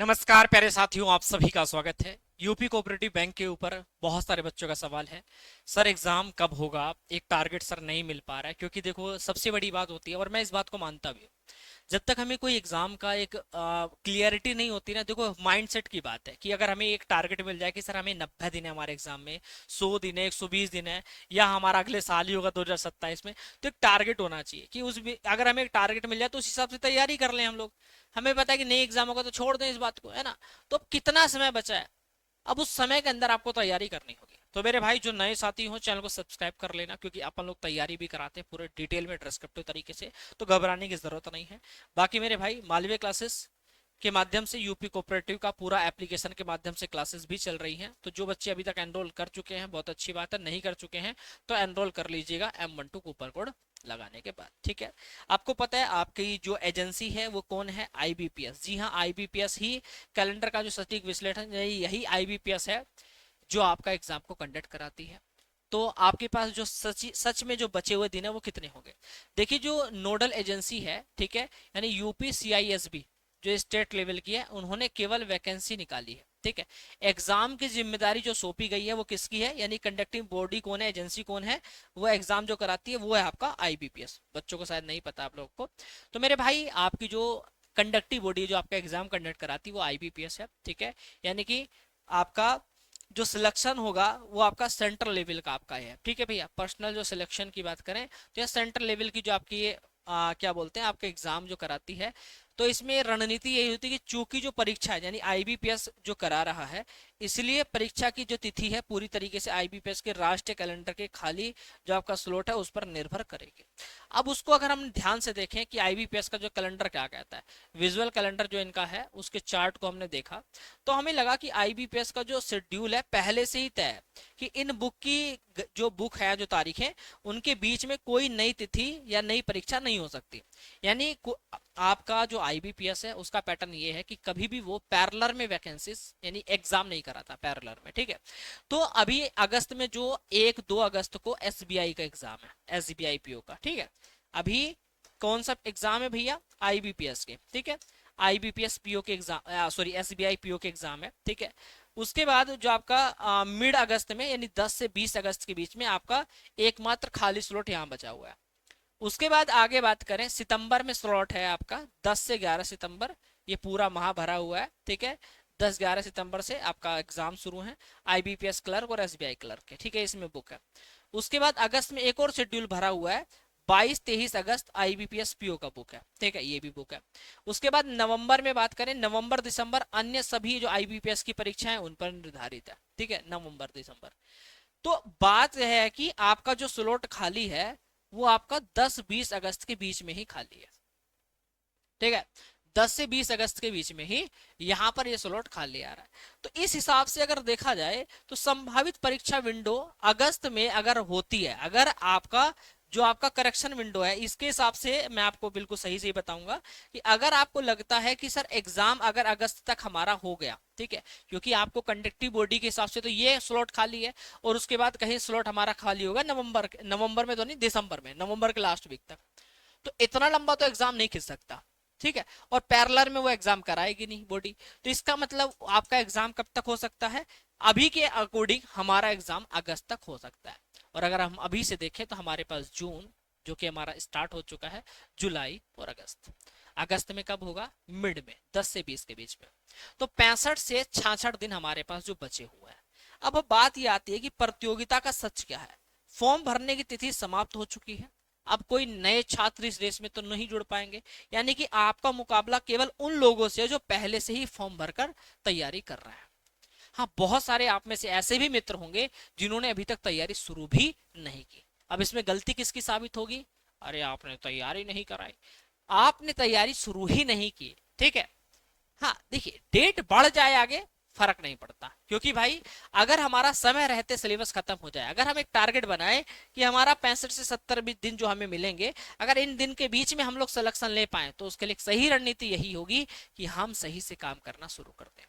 नमस्कार प्यारे साथियों, आप सभी का स्वागत है। यूपी कोऑपरेटिव बैंक के ऊपर बहुत सारे बच्चों का सवाल है। सर एग्जाम कब होगा? एक टारगेट सर नहीं मिल पा रहा है, क्योंकि देखो सबसे बड़ी बात होती है और मैं इस बात को मानता भी हूँ। जब तक हमें कोई एग्जाम का एक क्लियरिटी नहीं होती ना, देखो माइंडसेट की बात है कि अगर हमें एक टारगेट मिल जाए कि सर हमें 90 दिन है हमारे एग्जाम में, 100 दिन है, 120 दिन है, या हमारा अगले साल ही होगा 2027 में, तो एक टारगेट होना चाहिए कि अगर हमें एक टारगेट मिल जाए तो उस हिसाब से तैयारी कर लें हम लोग। हमें पता है कि नहीं एग्जाम होगा तो छोड़ दें इस बात को, है ना। तो अब कितना समय बचा है, अब उस समय के अंदर आपको तैयारी करनी होगी। तो मेरे भाई जो नए साथी हो, चैनल को सब्सक्राइब कर लेना, क्योंकि अपन लोग तैयारी भी कराते हैं पूरे डिटेल में डिस्क्रिप्टिव तरीके से, तो घबराने की जरूरत नहीं है। बाकी मेरे भाई मालवीय क्लासेस के माध्यम से यूपी कोऑपरेटिव का पूरा एप्लीकेशन के माध्यम से क्लासेस भी चल रही हैं। तो जो बच्चे अभी तक एनरोल कर चुके हैं बहुत अच्छी बात है, नहीं कर चुके हैं तो एनरोल कर लीजिएगा M12 कूपन कोड लगाने के बाद, ठीक है। आपको पता है आपकी जो एजेंसी है वो कौन है? IBPS। जी हाँ, IBPS ही कैलेंडर का जो सटीक विश्लेषण, यही IBPS है जो आपका एग्जाम को कंडक्ट कराती है। तो आपके पास जो सच में जो बचे हुए दिन है वो कितने होंगे? देखिए जो नोडल एजेंसी है, ठीक है, यानी UPCISB जो स्टेट लेवल की है, उन्होंने केवल वैकेंसी निकाली है, ठीक है। एग्जाम की जिम्मेदारी जो सौंपी गई है वो किसकी है, यानी कंडक्टिंग बॉडी कौन है, एजेंसी कौन है, वो एग्जाम जो कराती है वो है आपका IBPS। बच्चों को शायद नहीं पता आप लोगों को। तो मेरे भाई आपकी जो कंडक्टिव बॉडी जो आपका एग्जाम कंडक्ट कराती है वो IBPS है, ठीक है। यानी कि आपका जो सिलेक्शन होगा वो आपका सेंट्रल लेवल का आपका है, ठीक है भैया। पर्सनल जो सिलेक्शन की बात करें तो यह सेंट्रल लेवल की जो आपकी ये क्या बोलते हैं आपके एग्जाम जो कराती है। तो इसमें रणनीति यही होती है कि चूंकि जो परीक्षा है यानी IBPS जो करा रहा है, इसलिए परीक्षा की जो तिथि है पूरी तरीके से IBPS के राष्ट्रीय कैलेंडर के खाली जो आपका स्लॉट है उस पर निर्भर करेगी। अब उसको अगर हम ध्यान से देखें कि IBPS का जो कैलेंडर क्या कहता है, विजुअल कैलेंडर जो इनका है उसके चार्ट को हमने देखा, तो हमें लगा कि IBPS का जो शेड्यूल है पहले से ही तय है कि इन बुक की जो बुक है, जो तारीख है, उनके बीच में कोई नई तिथि या नई परीक्षा नहीं हो सकती। यानी आपका जो IBPS है उसका पैटर्न ये है कि कभी भी वो पैरेलल में वैकेंसीज यानी एग्जाम नहीं कराता पैरेलल में, ठीक है। तो अभी अगस्त में जो 1-2 अगस्त को SBI का एग्जाम है, SBI PO का, ठीक है। अभी कौन सा एग्जाम है भैया? IBPS के, ठीक है। IBPS PO के एग्जाम, सॉरी SBI PO के एग्जाम है, ठीक है। उसके बाद जो आपका मिड अगस्त में यानी 10 से 20 अगस्त के बीच में आपका एकमात्र खाली स्लॉट यहाँ बचा हुआ है। उसके बाद आगे बात करें, सितंबर में स्लॉट है आपका 10 से 11 सितंबर, ये पूरा माह भरा हुआ है, ठीक है। 10-11 सितंबर से आपका एग्जाम शुरू है IBPS क्लर्क और SBI क्लर्क के, ठीक है, इसमें बुक है। उसके बाद अगस्त में एक और शेड्यूल भरा हुआ है, 22-23 अगस्त IBPS PO का बुक है, ठीक है, ये भी बुक है। उसके बाद नवंबर में बात करें, नवंबर दिसंबर अन्य सभी जो IBPS की परीक्षाएं उन पर निर्धारित है, ठीक है, नवंबर दिसंबर। तो बात यह है कि आपका जो स्लॉट खाली है वो आपका 10-20 अगस्त के बीच में ही खाली है, ठीक है। 10 से 20 अगस्त के बीच में ही यहां पर ये स्लॉट खाली आ रहा है। तो इस हिसाब से अगर देखा जाए तो संभावित परीक्षा विंडो अगस्त में अगर होती है, अगर आपका जो आपका करेक्शन विंडो है, इसके हिसाब से मैं आपको बिल्कुल सही से ही बताऊंगा कि अगर आपको लगता है कि सर एग्जाम अगर अगस्त तक हमारा हो गया, ठीक है, क्योंकि आपको कंडक्टिव बॉडी के हिसाब से तो ये स्लॉट खाली है, और उसके बाद कहीं स्लॉट हमारा खाली होगा नवंबर में तो नहीं, दिसंबर में, नवंबर के लास्ट वीक तक, तो इतना लंबा तो एग्जाम नहीं खिंच सकता, ठीक है। और पैरेलल में वो एग्जाम कराएगी नहीं बॉडी, तो इसका मतलब आपका एग्जाम कब तक हो सकता है? अभी के अकॉर्डिंग हमारा एग्जाम अगस्त तक हो सकता है। और अगर हम अभी से देखें तो हमारे पास जून जो कि हमारा स्टार्ट हो चुका है, जुलाई और अगस्त। अगस्त में कब होगा? मिड में, 10 से 20 के बीच में। तो 65 से 66 दिन हमारे पास जो बचे हुए हैं। अब बात ये आती है कि प्रतियोगिता का सच क्या है। फॉर्म भरने की तिथि समाप्त हो चुकी है, अब कोई नए छात्र इस रेस में तो नहीं जुड़ पाएंगे, यानी कि आपका मुकाबला केवल उन लोगों से जो पहले से ही फॉर्म भरकर तैयारी कर रहे हैं। हाँ, बहुत सारे आप में से ऐसे भी मित्र होंगे जिन्होंने अभी तक तैयारी शुरू भी नहीं की। अब इसमें गलती किसकी साबित होगी? अरे आपने तैयारी नहीं कराई, आपने तैयारी शुरू ही नहीं की, ठीक है। हाँ देखिए, डेट बढ़ जाए आगे फर्क नहीं पड़ता, क्योंकि भाई अगर हमारा समय रहते सिलेबस खत्म हो जाए, अगर हम एक टारगेट बनाए कि हमारा 65 से 70 दिन जो हमें मिलेंगे, अगर इन दिन के बीच में हम लोग सिलेक्शन ले पाए तो उसके लिए सही रणनीति यही होगी कि हम सही से काम करना शुरू कर दें।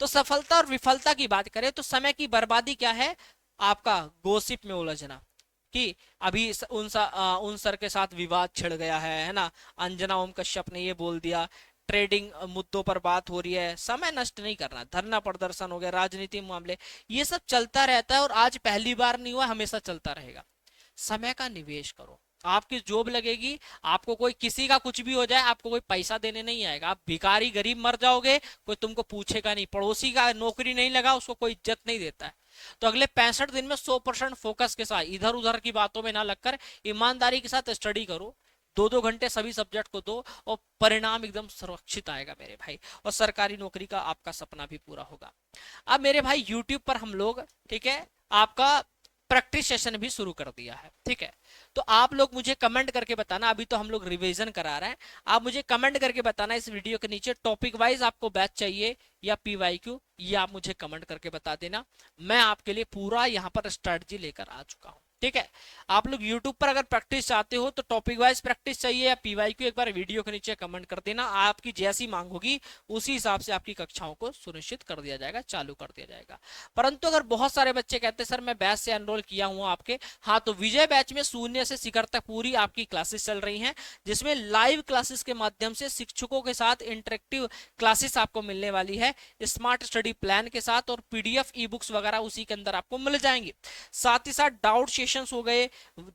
तो सफलता और विफलता की बात करें तो समय की बर्बादी क्या है? आपका गोसिप में उलझना कि अभी उन सर के साथ विवाद छिड़ गया है ना, अंजना ओम कश्यप ने ये बोल दिया, ट्रेडिंग मुद्दों पर बात हो रही है, समय नष्ट नहीं करना। धरना प्रदर्शन हो गया, राजनीति मामले, ये सब चलता रहता है और आज पहली बार नहीं हुआ, हमेशा चलता रहेगा। समय का निवेश करो, आपकी जॉब लगेगी। आपको कोई किसी का कुछ भी हो जाए, आपको कोई पैसा देने नहीं आएगा, आप भिखारी गरीब मर जाओगे, कोई तुमको पूछेगा नहीं। पड़ोसी का नौकरी नहीं लगा, उसको कोई इज्जत नहीं देता है। तो अगले 65 दिन में 100% फोकस के साथ, इधर उधर की बातों में ना लगकर ईमानदारी के साथ स्टडी करो। 2-2 घंटे सभी सब्जेक्ट को दो और परिणाम एकदम सुरक्षित आएगा मेरे भाई, और सरकारी नौकरी का आपका सपना भी पूरा होगा। अब मेरे भाई यूट्यूब पर हम लोग, ठीक है, आपका प्रैक्टिस सेशन भी शुरू कर दिया है, ठीक है। तो आप लोग मुझे कमेंट करके बताना, अभी तो हम लोग रिवीजन करा रहे हैं, आप मुझे कमेंट करके बताना इस वीडियो के नीचे टॉपिक वाइज आपको बैच चाहिए या पीवाईक्यू, ये आप मुझे कमेंट करके बता देना। मैं आपके लिए पूरा यहाँ पर स्ट्रेटजी लेकर आ चुका हूँ, ठीक है। आप लोग YouTube पर अगर प्रैक्टिस चाहते हो तो टॉपिक वाइज प्रैक्टिस चाहिए या पीवाईक्यू, एक बार वीडियो के नीचे कमेंट कर देना। आपकी जैसी मांग होगी उसी हिसाब से आपकी कक्षाओं को सुनिश्चित कर दिया जाएगा, चालू कर दिया जाएगा। परंतु अगर बहुत सारे बच्चे कहते हैं सर मैं बैच से एनरोल किया हूँ आपके, हाँ, तो विजय बैच में शून्य से शिखर तक पूरी आपकी क्लासेस चल रही हैं, जिसमें लाइव क्लासेस के माध्यम से शिक्षकों के साथ इंटरेक्टिव क्लासेस आपको मिलने वाली है, स्मार्ट स्टडी प्लान के साथ, और PDF ई बुक्स वगैरह उसी के अंदर आपको मिल जाएंगी। साथ ही साथ डाउट सेशंस हो गए,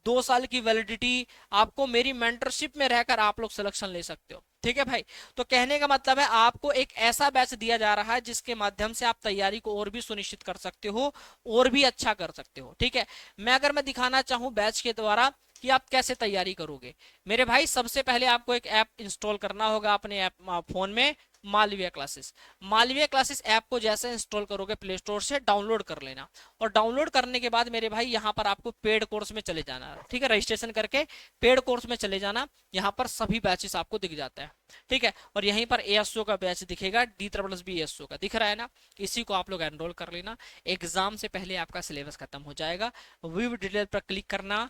2 साल की वैलिडिटी, आपको मेरी मेंटरशिप में रहकर आप लोग सिलेक्शन ले सकते हो, ठीक है भाई। तो कहने का मतलब है आपको एक ऐसा बैच दिया जा रहा है जिसके माध्यम से आप तैयारी को और भी सुनिश्चित कर सकते हो और भी अच्छा कर सकते हो, ठीक है। मैं दिखाना चाहूं बैच के द्वारा कि आप कैसे तैयारी करोगे मेरे भाई, सबसे पहले आपको एक ऐप इंस्टॉल करना होगा अपने ऐप फोन में, Malviya classes. Malviya classes app को जैसे इंस्टॉल करोगे प्ले स्टोर से डाउनलोड कर लेना, और डाउनलोड करने के बाद मेरे भाई यहाँ पर आपको पेड कोर्स में चले जाना है, ठीक है। रजिस्ट्रेशन करके पेड कोर्स में चले जाना, यहाँ पर सभी बैचेस आपको दिख जाता है, ठीक है। और यहीं पर ASO का बैच दिखेगा, DSSB ASO का दिख रहा है ना, इसी को आप लोग एनरोल कर लेना। एग्जाम से पहले आपका सिलेबस खत्म हो जाएगा। व्यू डिटेल पर क्लिक करना,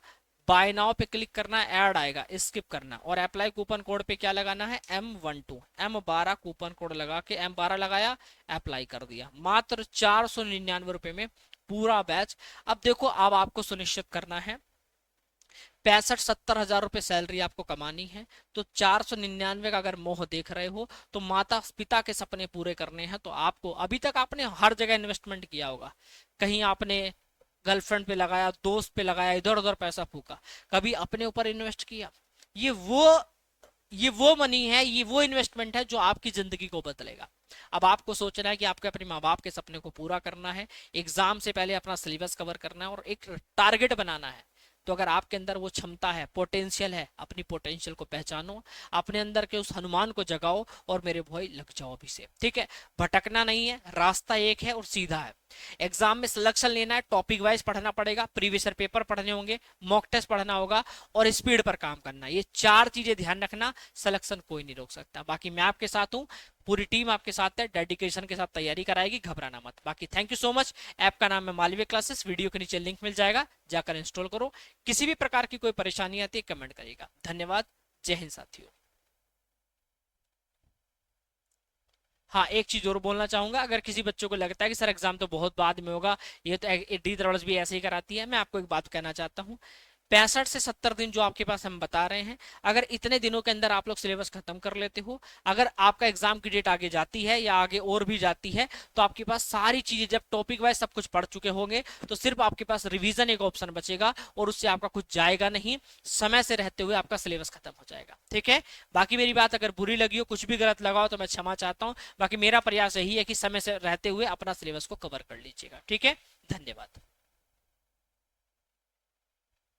बाय नाउ पे क्लिक करना, ऐड आएगा, स्किप करना, और अप्लाई कूपन कोड पे क्या लगाना है, M12 कूपन कोड लगा के M12 लगाया, अप्लाई कर दिया। मात्र 499 रुपए में पूरा बैच। अब देखो, अब आपको सुनिश्चित करना है 65-70 हजार रुपए सैलरी आपको कमानी है, तो 499 का अगर मोह देख रहे हो तो माता पिता के सपने पूरे करने हैं। तो आपको, अभी तक आपने हर जगह इन्वेस्टमेंट किया होगा, कहीं आपने गर्लफ्रेंड पे लगाया, दोस्त पे लगाया, इधर उधर पैसा फूका, कभी अपने ऊपर इन्वेस्ट किया? ये वो मनी है, ये वो इन्वेस्टमेंट है जो आपकी जिंदगी को बदलेगा। अब आपको सोचना है कि आपको अपने माँ बाप के सपने को पूरा करना है, एग्जाम से पहले अपना सिलेबस कवर करना है और एक टारगेट बनाना है। तो अगर आपके अंदर वो क्षमता है, पोटेंशियल है, अपनी पोटेंशियल को पहचानो, अपने अंदर के उस हनुमान को जगाओ और मेरे भाई लग जाओ अभी से, ठीक है। भटकना नहीं है, रास्ता एक है और सीधा है। एग्जाम में सिलेक्शन लेना है, टॉपिक वाइज पढ़ना पड़ेगा, प्रीवियस ईयर पेपर पढ़ने होंगे, मॉक टेस्ट पढ़ना होगा और स्पीड पर काम करना। ये 4 चीजें ध्यान रखना, सिलेक्शन कोई नहीं रोक सकता। बाकी मैं आपके साथ हूँ, पूरी टीम आपके साथ है, डेडिकेशन के साथ तैयारी कराएगी, घबराना मत। बाकी thank you so much. App का नाम है मालविया क्लासेस, वीडियो के नीचे लिंक मिल जाएगा, जाकर इंस्टॉल करो। किसी भी प्रकार की कोई परेशानी आती है कमेंट करिएगा। धन्यवाद, जय हिंद साथियों। हाँ, एक चीज और बोलना चाहूंगा, अगर किसी बच्चों को लगता है कि सर एग्जाम तो बहुत बाद में होगा, ये तो DSSB भी ऐसे ही कराती है, मैं आपको एक बात कहना चाहता हूँ। 65 से 70 दिन जो आपके पास हम बता रहे हैं, अगर इतने दिनों के अंदर आप लोग सिलेबस खत्म कर लेते हो, अगर आपका एग्जाम की डेट आगे जाती है या आगे और भी जाती है, तो आपके पास सारी चीजें, जब टॉपिक वाइज सब कुछ पढ़ चुके होंगे, तो सिर्फ आपके पास रिवीजन एक ऑप्शन बचेगा और उससे आपका कुछ जाएगा नहीं, समय से रहते हुए आपका सिलेबस खत्म हो जाएगा, ठीक है। बाकी मेरी बात अगर बुरी लगी हो, कुछ भी गलत लगा हो, तो मैं क्षमा चाहता हूँ। बाकी मेरा प्रयास यही है कि समय से रहते हुए अपना सिलेबस को कवर कर लीजिएगा, ठीक है। धन्यवाद।